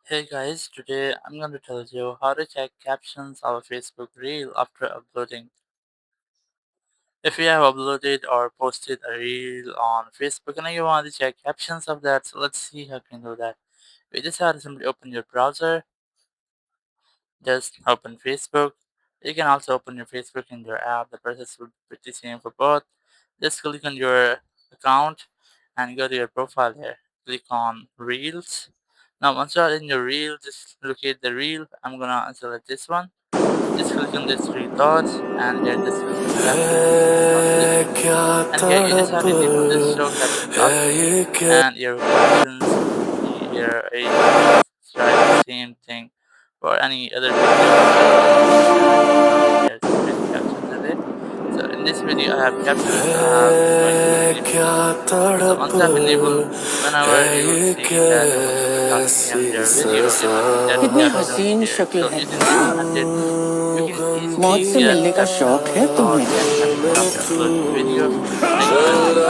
Hey guys, today I'm going to tell you how to check captions of a Facebook reel after uploading. If you have uploaded or posted a reel on Facebook and you want to check captions of that, so let's see how you can do that. You just have to simply open your browser, just open Facebook. You can also open your Facebook in your app. The process will be pretty same for both. Just click on your account and go to your profile here. Click on Reels. Now once you're in your reel, just locate the reel. I'm gonna select this one. Just click on these three dots and here just click on captions only. And here you just have to enable this show captions option and your captions will be here. You can just try the same thing for any other video and you can also here to paste captions in it. So in this video I have captions I'm going to enable it. So once I've enabled, whenever you will see that a person will be talking in their video, that कितनी caption will हसीन appear. शक्ल So है using this तुम्हारी। method, you can मौत easily से get मिलने का शौक captions है or तुम्हें? get captions after uploading video. Thank you very much.